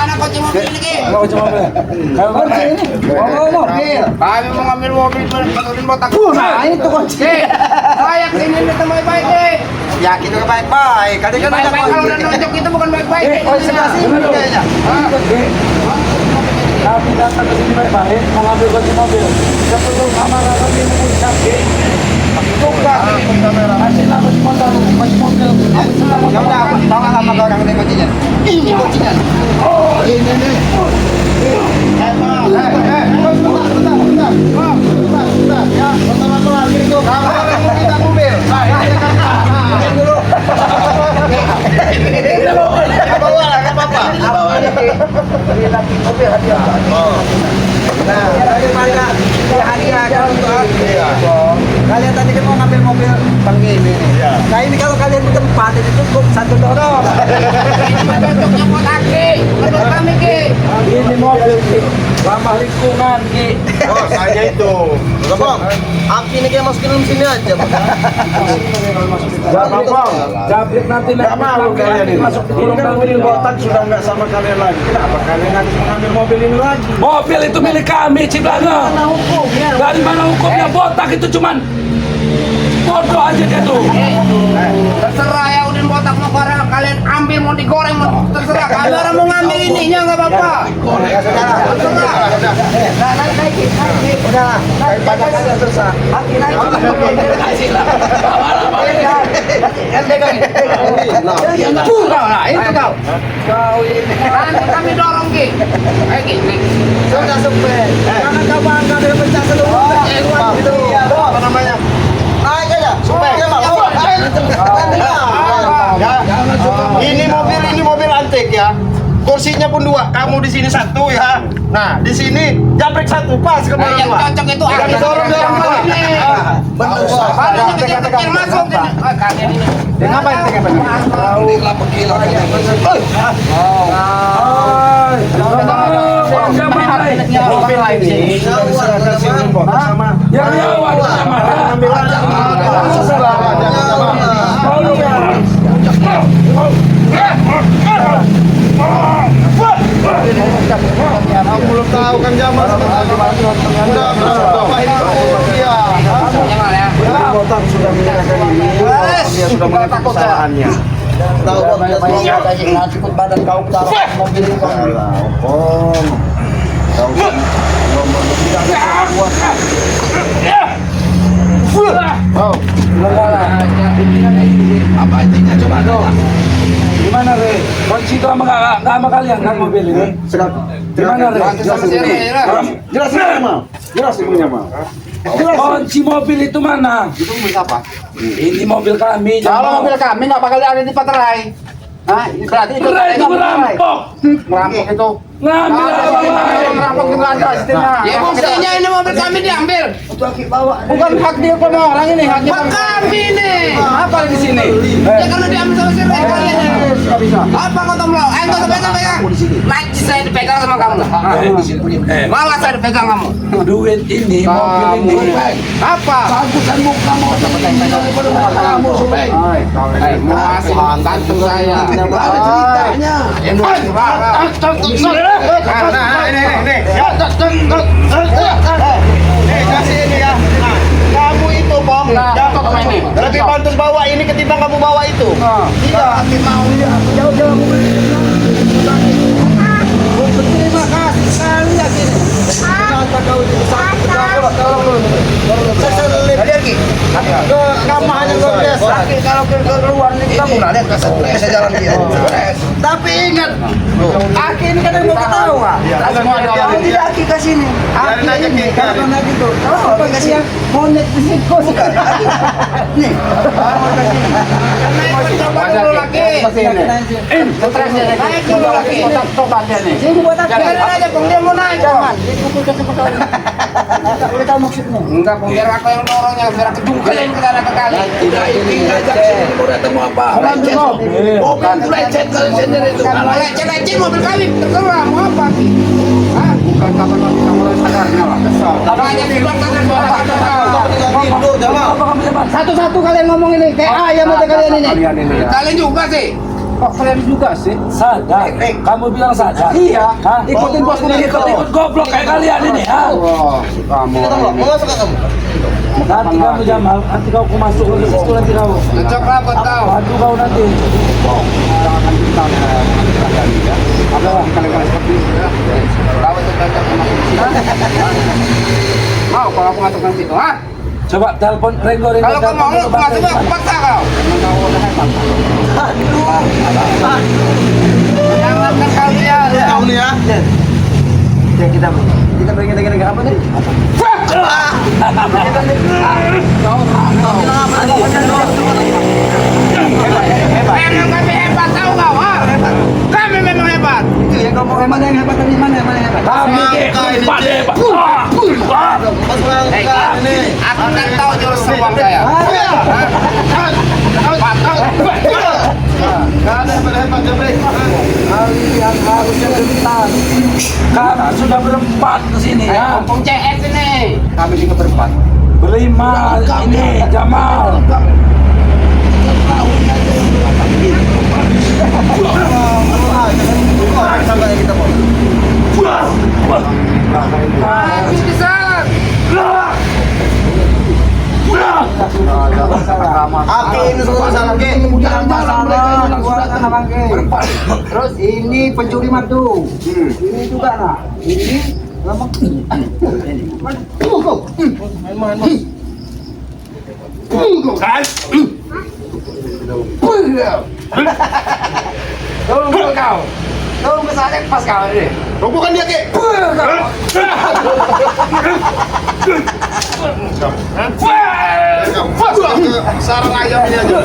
mana kunci mobil lagi? Mau coba mobil. Kalau kunci ini, mau mobil. Kami mau ngambil mobil benerin botak. Nah, itu kunci. Saya kesini itu baik-baik deh. Ya, kita baik-baik. Kadang kan ada Baik-baik kalau udah nunjuk itu bukan baik-baik. Oh, sebelah sini kayaknya. Kami datang ke sini baik-baik, mau ngambil kunci mobil. Sebelum amarah kami mengucapkan buka kasih lah kunci motor, kunci mobil. Ya udah, bawa lama ke orang ini kuncinya. Ini kuncinya. Oh, ini nih. Ya, pelan-pelan itu. Kamu kita mobil. Bawa lah, nggak apa-apa. Beri lagi mobil hadiah. Nah, daripada hadiah kalian tadi kan mau ngambil mobil bang ini. Nah ini kalau kalian di tempat ini cukup satu dorong. Ini bentuknya buat aki, bukan kami ki. Ini mobil ki, ramah lingkungan ki. Oh, saya itu. Bang, aki ini kayak masukin dalam sini aja. Gak apa-apa. Jabrik nanti Nggak mau kalian ini. masuk Ini kan mobil botak sudah nggak sama kalian lagi. Kenapa kalian harus mengambil mobil ini lagi? Mobil itu milik kami, Ciblana. Dari mana hukumnya? Botak itu cuman bodoh aja dia tuh. Terserah ya udin botak mau barang kalian ambil mau digoreng mau terserah. Kalau orang mau ngambil ininya nggak apa-apa. Udah, daripada kalian susah. Hati naik. Kau lah itu kau. Kau ini. Nanti kami dorong ki. Kayak gini. Sudah supir. Jangan kau bangga dengan pecah seluruh. Apa namanya? Naik aja. Supir. Ini mobil antik ya. Kursinya pun dua, kamu di sini satu ya. Nah, di sini jabrik satu pas kemana Yang dua. cocok itu Yang aki. dorong Ini. Badannya kecil-kecil masuk sini. Kalian ini. Ngapain tekan? Mobil lain sini. Diserahkan sini botak sama. Yang nyawa sama. Ambil aja. Aku belum tahu kan zaman udah berapa ini ya. Jangan ya. Botak sudah menyerahkan ini. Dia sudah mengaku kesalahannya. Tahu Ikut badan kau taruh mobil ini kau. Om. Tahu Apa intinya coba dong? Gimana Re? Kunci itu nggak sama kalian kan mobil ini? Gimana Re? Jelasin Mal. Jelasin punya Mal. Kunci mobil itu mana? Itu mobil siapa? Ini mobil kami. Kalau mobil kami nggak bakal ada di Paterai. Hah? Berarti itu Keren itu merampok. merampok itu. Ngambil apa? Merampok juga ada sistemnya. Ya buktinya ini mobil kami diambil. Bukan hak dia sama orang ini, haknya Hak kami nih. apa di sini? Ya kalau diambil sama si Ray kalian ya. Apa kau tahu lo? Ayo kau pegang. Nanti saya dipegang sama kamu. Malah saya dipegang kamu. Duit ini, mobil ini. Apa? Bagusan muka mau daripada muka kamu, Sobek. Mau kasih gantung saya. Ada ceritanya. Nah, ini. Ya, nih, kasih ini ya. Nah, kamu itu, Bang. Jatuh ke ini. Lebih pantas bawa ini ketimbang kamu bawa itu. Tidak, mau jauh-jauh. Terima kasih sekali lagi. Ternyata kau itu ke kamar yang luar biasa. Kalau keluar nih kita mulai lihat ke jalan dia. Tapi ingat, Aki ini kadang mau ketawa. Jangan tidak Aki ke sini. Aki ini karena gitu. Apa kasih yang monet di sini kok sekarang? Nih. Coba dulu lagi. Naik dulu lagi. Coba dia nih. Sini buat Aki. Jangan aja Bang, dia mau naik. Jangan. Dipukul ke sekali. Udah tahu maksudnya. Enggak, Bang, biar aku yang dorongnya, biar aku jungkelin ke sana ke kali. Ini aja sini mau datang mau apa? Lecet. Bukan lecet kalau sendiri itu. Kalau lecet-lecet mobil kami, terserah mau apa. Hah? Bukan kapan kamu sadarnya lah. Banyak bilang kan Satu-satu kalian ngomong ini kayak ayam aja kalian ini. Kalian juga sih. Kok kalian juga sih? Sadar. Kamu bilang sadar. Iya. Hah? Ikutin bos gue Ikut goblok kayak kalian ini, ha? Kamu. Mau masuk ke kamu? Nanti kamu Jamal, nanti kau masuk ke situ nanti kau. Cocok lah buat kau. Bantu kau nanti. Kau itu cocok sama polisi. Mau kalau aku masuk ke situ, ha? Coba telepon Rengo. Kalau kau mau, aku masuk aku paksa kau. Jangankan kalian. Kau nih ya. Ya kita pengen dengar apa nih? Memang kami hebat, tahu kau, ha? Kami memang hebat. Itu yang ngomong yang mana yang hebat tadi mana yang hebat? Kami keempat hebat. Masuk Hei, ini. aku kan tahu jurus serbang saya. Gak ada yang hebat Jabrik. Kalian harusnya gentar. Kami sudah berempat ke sini ya. Kampung CS ini. Kami juga berempat. Berlima ini Jamal. Sampai kita mau. Bagus besar. Oke, ini semua salah oke. Terus ini pencuri madu. Ini juga nah. Ini lama. Tolong kau. Tolong besarnya pas kau ini. Bukan dia ke. Sarang ayam ini aja.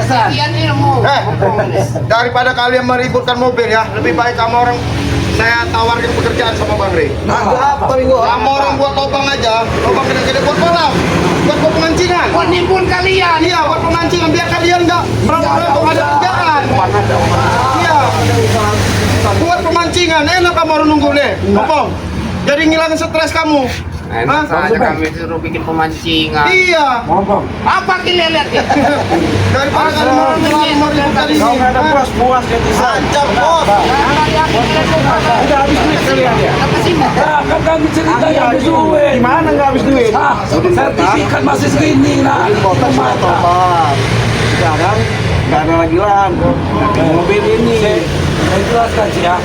Sekian ilmu. Daripada kalian meributkan mobil ya, lebih baik kamu orang saya tawarin pekerjaan sama Bang Rey. Kamu orang buat lubang aja, lubang gede-gede buat kolam, buat pemancingan. Kau nimbun kalian. Iya, buat pemancingan biar kalian nggak merampok ada kerjaan. Iya, buat pemancingan enak kamu orang nunggu nih, ngomong. Jadi ngilangin stres kamu. Enak saja kami disuruh bikin pemancingan. Iya, Apa kalian lihat ya? daripada kalian orang meributkan ini. Kau nggak ada puas-puas netizen. Ancam bos. Udah habis duit kalian ya? Apa sih? Nah, kan kami cerita yang habis duit. Gimana nggak habis duit? Ah, sertifikat masih segini nah. Motor sudah tobat. Sekarang nggak ada lagi lan. Mobil ini. Saya jelaskan Ci ya.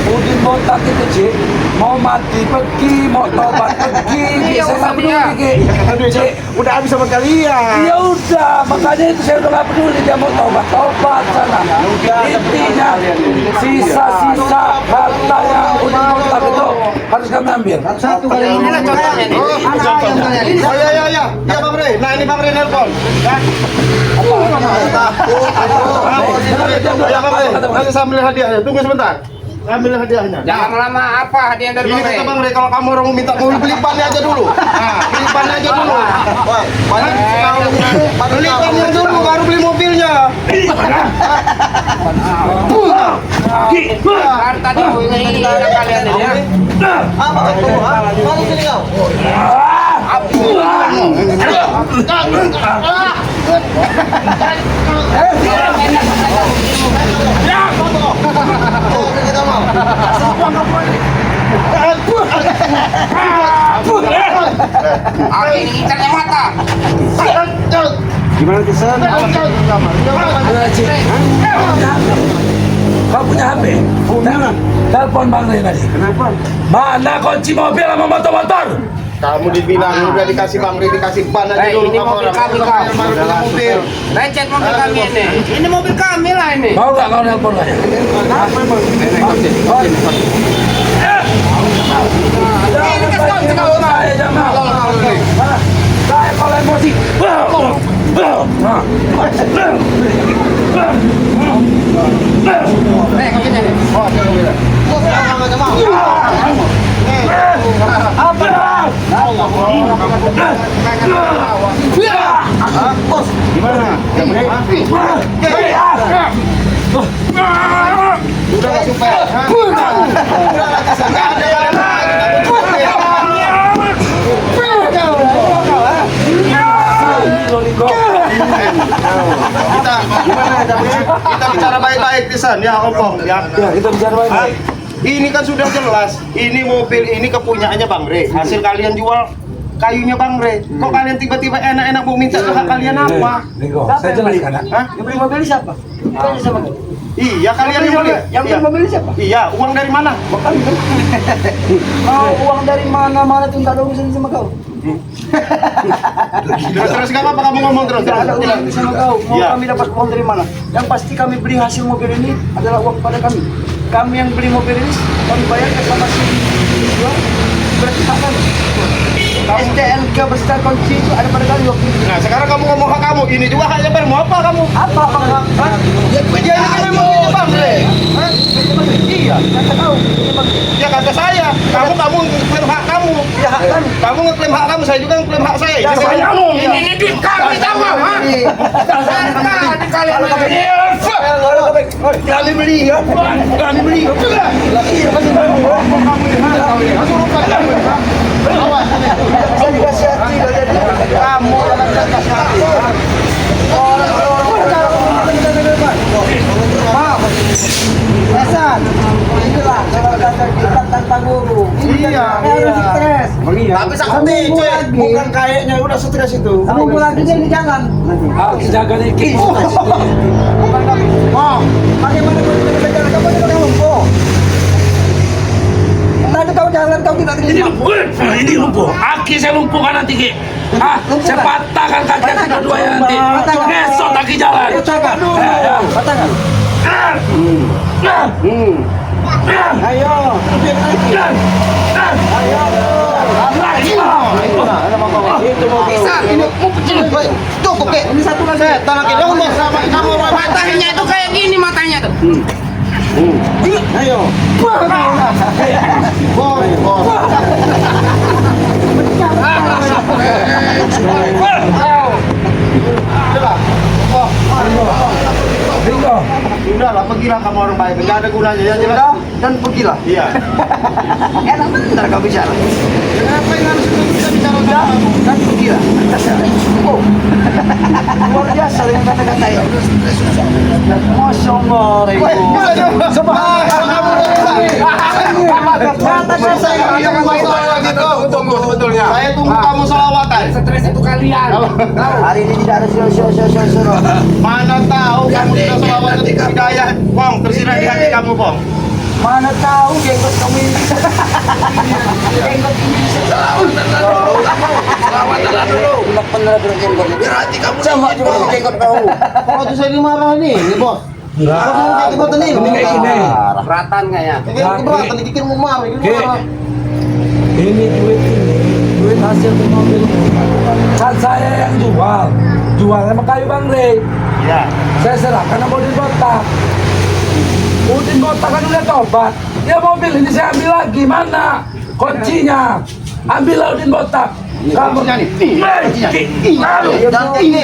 Udin botak itu Ci, mau mati pergi, mau tobat pergi. Iya, Saya nggak peduli Ci. Udah habis sama kalian. Ya udah, makanya itu saya udah nggak peduli dia mau tobat sana. Intinya sisa-sisa harta yang Udin botak itu harus kami ambil. Satu kali ini. Inilah contohnya nih. Oh ya, Bang Rey. Nah ini Bang Rey nelpon. Ya. Ya Bang Rey, nanti saya ambil hadiahnya. Tunggu sebentar. Saya ambil hadiahnya. Jangan lama apa hadiah dari Ini Bang kata Rey. Bang Rey, kalau kamu orang mau minta mobil, beli bannya aja dulu. Nah, beli bannya aja dulu. Wah, banyak beli bannya dulu, baru beli mobilnya. Harta ini kalian ini ya. Apa kamu? Mana sini kau? Aku ini incarnya mata. Gimana Tisan? Kau punya HP? Telepon Bang Rey tadi. Kenapa? Mana kunci mobil sama motor-motor? Kamu dibilang udah dikasih Bang Rey, dikasih ban aja Hey, dulu ini kamu mobil orang. kami, Kamu Kak. yang baru beli mobil. Lecet mobil kami ini. Ini mobil kami lah ini. Mau nggak kau nelpon saya? Ini kan kau cakap orang. Saya jangan. Saya kalau emosi. Kakinya nih. Apa? Bos, gimana? Udah nggak suka? Kita bicara baik-baik Tisan ya Opong ya. Kita bicara baik-baik. Ini kan sudah jelas, ini mobil ini kepunyaannya Bang Re. Hasil kalian jual kayunya Bang Re. Kok kalian tiba-tiba enak-enak mau minta ke hak kalian apa? Nego, saya jelaskan. Hah? Yang beli mobil ini siapa? Kita sama. Iya, kalian yang beli. Yang beli mobil ini siapa? Iya, uang dari mana? Mau uang dari mana tuh nggak ada urusan sama kau. Terus nggak apa kamu ngomong terus. Tidak ada urusan sama kau. Mau Iya. kami dapat uang dari mana? Yang pasti kami beli hasil mobil ini adalah uang pada kami. Kami yang beli mobil ini kami bayarkan sama si jual. Berarti hak kami. STNK beserta kunci itu ada pada kami waktu itu. Nah, sekarang kamu ngomong hak kamu. Ini juga haknya Ber. Mau apa kamu? Apa hak? Ya ini kan mobilnya Bang Re. Iya, kata kau. Ya kata saya, kamu ngeklaim hak kamu. Ya hak kami. Kamu ngeklaim hak kamu, saya juga ngeklaim hak saya. Ya, Ini saya kamu. Ini duit kami tahu nggak? Kalian Kami beli ya. Kami beli. Saya dikasih hati loh, jadi kamu orang dikasih hati. Maaf. Hasan, inilah kalau kata kita tanpa guru. Iya. Harus stres. Tapi sakti, cuy. Bukan kayaknya udah stres itu. Seminggu lagi dia di jalan. Harus jaga dikit. Bukan kami. Oh, bagaimana kau tidak bisa jalan? Kamu tidak lumpuh. Tadi kau jalan kau tidak Ini lumpuh, ini lumpuh. Aki saya lumpuhkan nanti Ki. Saya patahkan kaki yang kedua nanti. Besok kaki jalan. Patahkan dulu. Ya. Patahkan. Ayo, lebih lagi. Ayo. Itu mau bisa. Ini mau kecil. Cukup, Ki. Ini satu lagi. Tangan kita ngomong sama kamu. Matanya itu kayak gini matanya tuh. Ayo. Bos. Ringo. Udahlah, pergilah kamu orang baik. Enggak ada gunanya ya jelas. Sudah dan pergilah. Iya. Enak benar kau bicara. Kenapa yang harus kita bicara sama Sudah kamu? dan pergilah. Oh. Luar biasa dengan kata-kata ya. Masya Allah. Sebetulnya. Saya tunggu kamu selawatan. Stres itu kalian. Hari ini tidak ada sio. Mana tahu kamu sudah selawatan di hidayah. Bong, tersirat di hati kamu, Bong. Mana tahu jenggot kamu ini. Jenggot ini bisa Selawatan dulu. benar berjenggot. Biar hati kamu Sama juga jenggot kau. Kalau tuh saya dimarah nih, bos. Enggak. Jenggot ini. Ini kayak gini. Keberatan nggak ya? Keberatan dikit mau marah. Ini duit hasil dari mobil. Kan saya yang jual sama kayu Bang Re. Iya. Saya serahkan sama Udin Botak. Udin Botak kan udah tobat. Ya mobil ini saya ambil lagi, mana kuncinya? Ambil Udin Botak. Kamu kuncinya nih. Lalu Ini.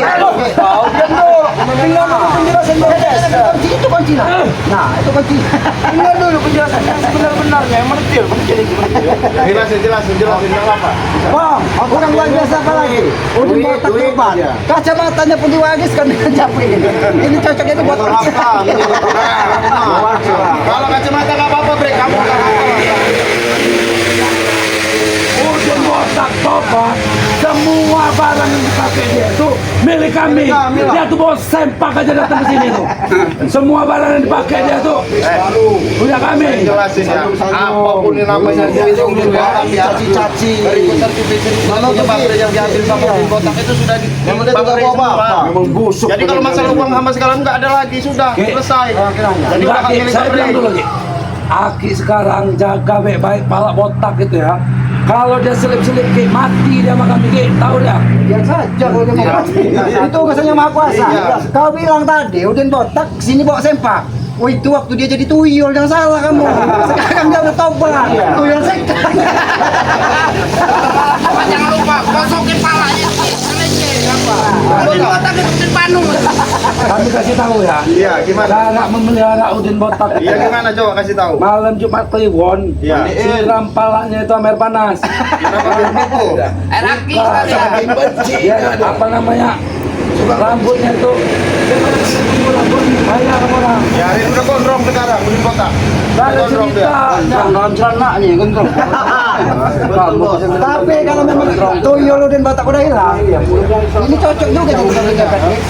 Kau diam dulu. Tinggal dulu penjelasan beres. Itu kuncinya. Nah, itu kunci. Tinggal dulu penjelasan yang sebenar-benarnya yang mendetil. Jelasin nggak apa. Bang, orang luar biasa apa lagi? Udah botak depan. Kacamatanya pun diwagis kan dengan capu ini. Ini cocoknya itu buat Apa? Kalau kacamata nggak apa-apa, Bre. Kamu nggak apa-apa. Udin Botak tobat. Semua barang yang dipakai dia itu milik kami. Dia tuh bawa sempak aja datang ke sini tuh. Semua barang yang dipakai dia tuh punya kami. Jelasin ya. Apapun yang namanya caci-caci. Mana tuh Bre yang diambil sama Udin Botak itu sudah di Bre semua. Memang busuk. Jadi kalau masalah uang sama segala nggak ada lagi, sudah selesai. Jadi udah Lagi, milik saya Bre. bilang dulu lagi. Aki sekarang jaga baik-baik pala botak gitu ya. Kalau dia selip-selip Ki, mati dia makan Ki, tahu dia. Biar saja kalau dia mau mati. Itu kesannya Maha Kuasa. Kau bilang tadi, Udin botak, sini bawa sempak. Oh itu waktu dia jadi tuyul, jangan salah kamu. Sekarang dia udah tobat, tuyul sekta. Apa jangan lupa gosokin palanya. Udin botak itu Udin Bandung. Kami kasih tahu ya. Iya, gimana? Cara memelihara Udin botak. Iya, gimana coba kasih tahu. Malam Jumat Kliwon, Iya. siram palanya itu air panas. Kenapa begitu? Eraki sekali ya. Ya, apa namanya? Rambutnya itu banyak orang. Ya, ini udah gondrong sekarang, Udin botak. Ada cerita. Dalam celana nih, gondrong. Tapi kalau memang tuyul Udin botak udah hilang, ini cocok juga jadi sebagai Patrick.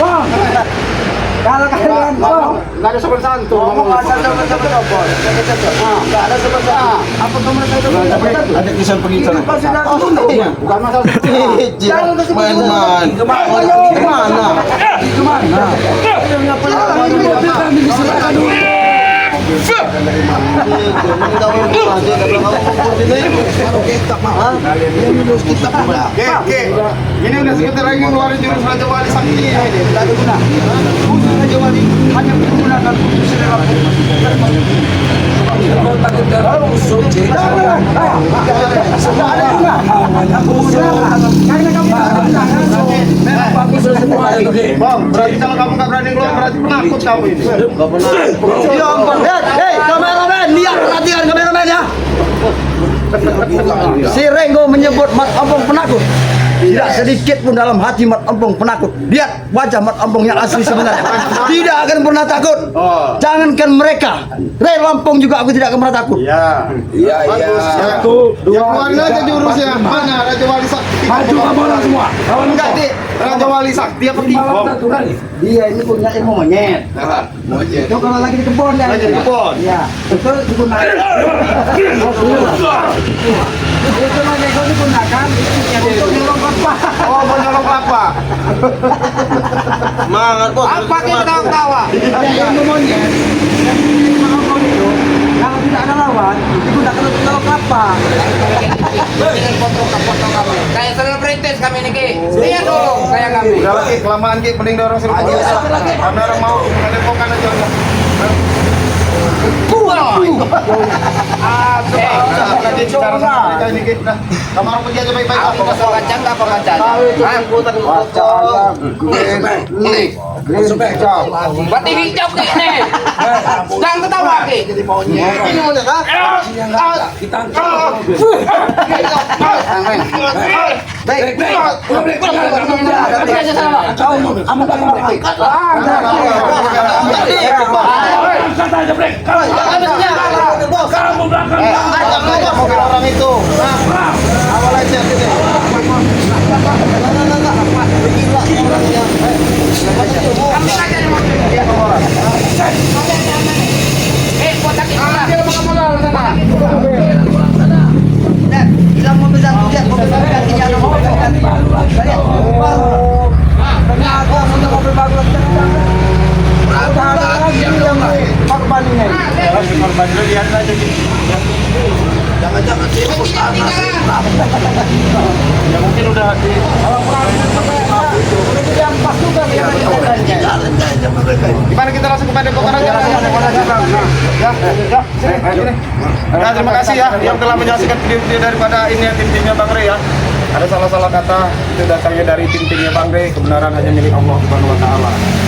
Bang, kalau kalian Nggak ada sopan santun. nggak ada sebenarnya. Apa kamu itu? Ada kisah pengicar. Bukan masalah. Main-main. Gimana? Kemana? Ini mobil kami diserahkan dulu. Oke. Ini udah sebentar lagi ngeluarin jurus Raja Wali Sakti ini. Tidak ada guna. Khusus Raja Wali hanya menggunakan khusus Botak itu busuk, Cik. Bagus semua itu, Ki. Bang, berarti kalau kamu nggak berani keluar, berarti penakut kamu ini. Ya ampun. Hei, kameramen, lihat perhatian kameramen ya. Si Renggo menyebut Mat Ompong penakut. Tidak sedikit pun dalam hati Mat Ompong penakut. Lihat wajah Mat Ompong yang asli sebenarnya. Tidak akan pernah takut. Jangankan mereka, Ray Lampung juga aku tidak akan pernah takut. Ya. Iya, iya. Ya. Satu, Ya dua, keluarin aja tiga. jurusnya. Mana Raja Wali Sakti? Maju kamu orang semua. Kawan Enggak, Dik. Raja Wali Sakti apa Kibong? satu kali. Dia ini punya ilmu monyet. Itu kalau lagi di kebun ya. Lagi di kebun. Ya, betul digunakan. Itu monyet itu digunakan untuk nyolong kelapa. Oh, mau nyolong kelapa. Mangat, Bos. Apa kita ketawa? Ilmu monyet. Kalau tidak ada lawan, digunakan untuk nyolong kelapa. Dengan foto kamu. Kayak selebritis kami nih Ki. Lihat dulu kayak kami. Udah lagi kelamaan Ki, mending dorong seru. Karena orang mau mengedepokan aja. Lagi bicara sama mereka ini Ki. Udah, kamu orang pergi aja baik-baik. Aku kesel kacang apa kacang? Berarti hijau Ki nih. Jangan ketawa Ki. Ini monyet kah? Kita angkat mobil. Brek, brek. Udah, brek. Kau mobil. Kamu belakang brek. Angkat aja brek. Kamu belakang. Mobil orang itu. Nah, awal aja sini. Ambil aja nih mobil. Kotak ini lah. Hilang mobil satu, lihat mobil gantinya ada mobil ganti. Lihat baru. Ternyata punya mobil baru lagi. Ada lagi yang korban ini. Korban dulu lihat aja Ki. Jangan-jangan dia ya mungkin udah di Udah jadi ampas juga ya. gimana kita langsung ke Padepokan aja. Ya, sini. Nah, terima kasih ya yang telah menyaksikan video-video daripada ini ya tim-timnya Bang Rey ya. Ada salah-salah kata itu datangnya dari tim-timnya Bang Rey, kebenaran hanya milik Allah Subhanahu wa taala.